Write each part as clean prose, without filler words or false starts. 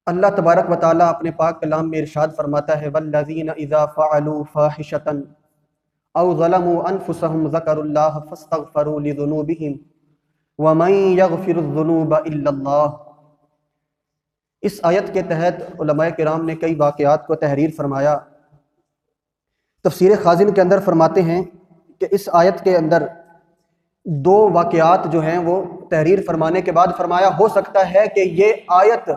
اللہ تبارک و تعالیٰ اپنے پاک کلام میں ارشاد فرماتا ہے والذین اذا فعلوا فاحشۃ او ظلموا انفسهم ذکروا اللہ فاستغفروا لذنوبهم ومن یغفر الذنوب الا اللہ۔ اس آیت کے تحت علماء کرام نے کئی واقعات کو تحریر فرمایا۔ تفسیر خازن کے اندر فرماتے ہیں کہ اس آیت کے اندر دو واقعات جو ہیں وہ تحریر فرمانے کے بعد فرمایا ہو سکتا ہے کہ یہ آیت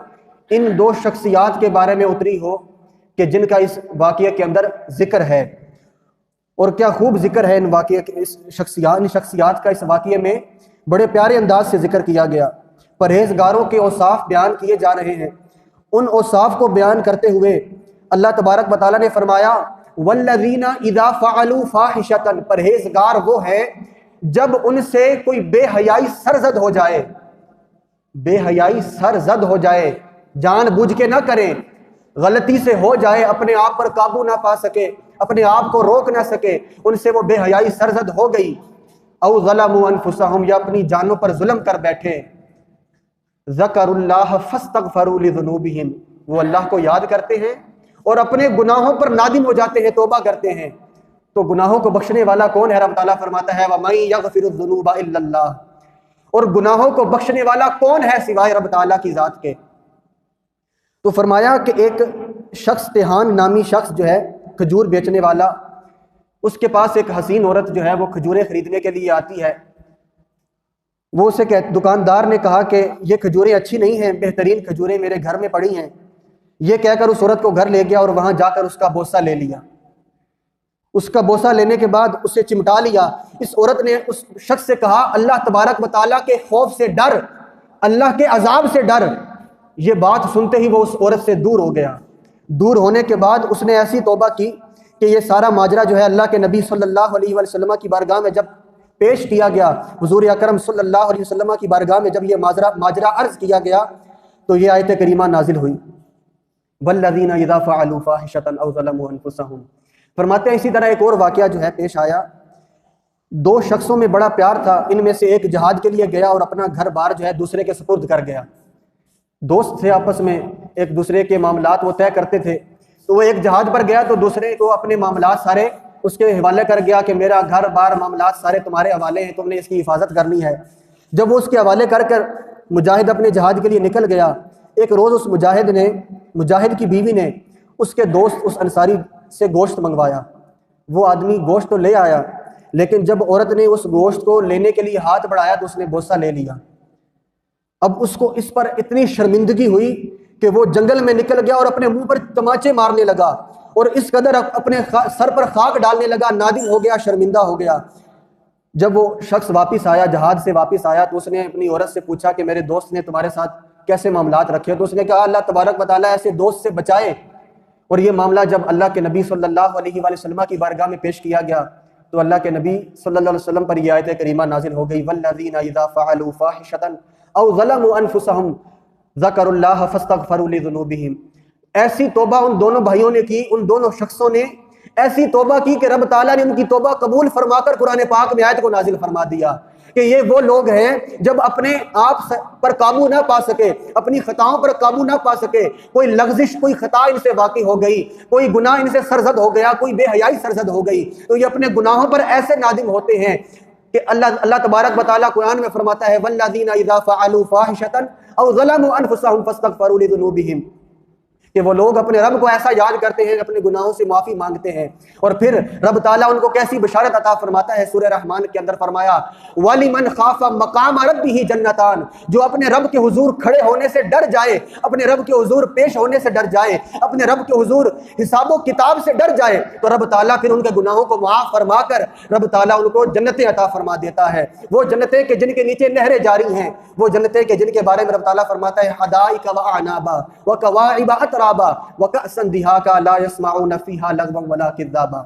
ان دو شخصیات کے بارے میں اتری ہو کہ جن کا اس واقعے کے اندر ذکر ہے، اور کیا خوب ذکر ہے ان شخصیات کا۔ اس واقعے میں بڑے پیارے انداز سے ذکر کیا گیا، پرہیزگاروں کے اوصاف بیان کیے جا رہے ہیں۔ ان اوصاف کو بیان کرتے ہوئے اللہ تبارک و تعالیٰ نے فرمایا والذین اذا فعلوا فاحشۃ، پرہیزگار وہ ہیں جب ان سے کوئی بے حیائی سرزد ہو جائے، بے حیائی سرزد ہو جائے، جان بوجھ کے نہ کریں، غلطی سے ہو جائے، اپنے آپ پر قابو نہ پا سکے، اپنے آپ کو روک نہ سکے، ان سے وہ بے حیائی سرزد ہو گئی، او ظلموا انفسهم، یا اپنی جانوں پر ظلم کر بیٹھے، ذکروا اللہ فاستغفروا لذنوبهم، وہ اللہ کو یاد کرتے ہیں اور اپنے گناہوں پر نادم ہو جاتے ہیں، توبہ کرتے ہیں۔ تو گناہوں کو بخشنے والا کون ہے؟ رب تعالیٰ فرماتا ہے وَمَن يَغْفِرُ الذُّنُوبَ إِلَّا اللَّهُ، اور گناہوں کو بخشنے والا کون ہے سوائے رب تعالیٰ کی ذات کے؟ تو فرمایا کہ ایک شخص، تیہان نامی شخص جو ہے کھجور بیچنے والا، اس کے پاس ایک حسین عورت جو ہے وہ کھجوریں خریدنے کے لیے آتی ہے۔ وہ اسے دکاندار نے کہا کہ یہ کھجوریں اچھی نہیں ہیں، بہترین کھجوریں میرے گھر میں پڑی ہیں۔ یہ کہہ کر اس عورت کو گھر لے گیا اور وہاں جا کر اس کا بوسہ لے لیا۔ اس کا بوسہ لینے کے بعد اسے چمٹا لیا۔ اس عورت نے اس شخص سے کہا اللہ تبارک و تعالیٰ کے خوف سے ڈر، اللہ کے عذاب سے ڈر۔ یہ بات سنتے ہی وہ اس عورت سے دور ہو گیا۔ دور ہونے کے بعد اس نے ایسی توبہ کی کہ یہ سارا ماجرا جو ہے اللہ کے نبی صلی اللہ علیہ وسلم کی بارگاہ میں جب پیش کیا گیا، حضور اکرم صلی اللہ علیہ وسلم کی بارگاہ میں جب یہ ماجرا عرض کیا گیا تو یہ آیت کریمہ نازل ہوئی والذین اذا فعلوا فاحشۃ او ظلموا انفسهم۔ فرماتے ہیں اسی طرح ایک اور واقعہ جو ہے پیش آیا۔ دو شخصوں میں بڑا پیار تھا، ان میں سے ایک جہاد کے لیے گیا اور اپنا گھر بار جو ہے دوسرے کے سپرد کر گیا۔ دوست تھے، آپس میں ایک دوسرے کے معاملات وہ طے کرتے تھے، تو وہ ایک جہاد پر گیا تو دوسرے کو اپنے معاملات سارے اس کے حوالے کر گیا کہ میرا گھر بار معاملات سارے تمہارے حوالے ہیں، تم نے اس کی حفاظت کرنی ہے۔ جب وہ اس کے حوالے کر کر مجاہد اپنے جہاد کے لیے نکل گیا، ایک روز اس مجاہد کی بیوی نے اس کے دوست اس انصاری سے گوشت منگوایا۔ وہ آدمی گوشت تو لے آیا، لیکن جب عورت نے اس گوشت کو لینے کے لیے ہاتھ بڑھایا تو اس نے بوسہ لے لیا۔ اب اس کو اس پر اتنی شرمندگی ہوئی کہ وہ جنگل میں نکل گیا اور اپنے منہ پر تماچے مارنے لگا، اور اس قدر اپنے سر پر خاک ڈالنے لگا، نادم ہو گیا، شرمندہ ہو گیا۔ جب وہ شخص واپس آیا، جہاد سے واپس آیا، تو اس نے اپنی عورت سے پوچھا کہ میرے دوست نے تمہارے ساتھ کیسے معاملات رکھے؟ تو اس نے کہا اللہ تبارک و تعالیٰ ایسے دوست سے بچائے۔ اور یہ معاملہ جب اللہ کے نبی صلی اللہ علیہ وآلہ وسلم کی بارگاہ میں پیش کیا گیا تو اللہ کے نبی صلی اللہ علیہ وسلم پر یہ آیت کریمہ نازل ہو گئی والذین اذا فعلوا فاحشۃ او ظلموا انفسهم ذکروا اللہ فاستغفروا لذنوبهم۔ ایسی توبہ ان دونوں بھائیوں نے کی، ان دونوں شخصوں نے ایسی توبہ کی کہ رب تعالیٰ نے ان کی توبہ قبول فرما کر قرآن پاک میں آیت کو نازل فرما دیا کہ یہ وہ لوگ ہیں جب اپنے آپ پر قابو نہ پا سکے، اپنی خطاؤں پر قابو نہ پا سکے، کوئی لغزش، کوئی خطا ان سے واقع ہو گئی، کوئی گناہ ان سے سرزد ہو گیا، کوئی بے حیائی سرزد ہو گئی، تو یہ اپنے گناہوں پر ایسے نادم ہوتے ہیں کہ اللہ تبارک و تعالیٰ قرآن میں فرماتا ہے والذین اذا فعلوا فاحشۃ او ظلموا انفسهم فاستغفروا لذنوبهم، کہ وہ لوگ اپنے رب کو ایسا یاد کرتے ہیں، اپنے گناہوں سے معافی مانگتے ہیں، اور پھر رب تعالیٰ ان کو کیسی بشارت عطا فرماتا ہے۔ سورہ رحمان کے اندر فرمایا وَلِمَنْ خَافَ مَقَامَ رَبِّهِ جَنَّتَانِ، جو اپنے رب کے حضور کھڑے ہونے سے ڈر جائے، اپنے رب کے حضور پیش ہونے سے ڈر جائے، اپنے رب کے حضور حساب و کتاب سے ڈر جائے، تو رب تعالیٰ پھر ان کے گناہوں کو معاف فرما کر رب تعالیٰ ان کو جنتیں عطا فرما دیتا ہے۔ وہ جنتیں کہ جن کے نیچے نہریں جاری ہیں، وہ جنتیں کہ جن کے بارے میں رب تعالیٰ فرماتا ہے حدائق وأعنابا وکواعب اترابا وکأسا دہاقا لا یسمعون فیہا لغوا ولا کذابا۔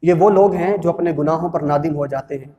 یہ وہ لوگ ہیں جو اپنے گناہوں پر نادم ہو جاتے ہیں،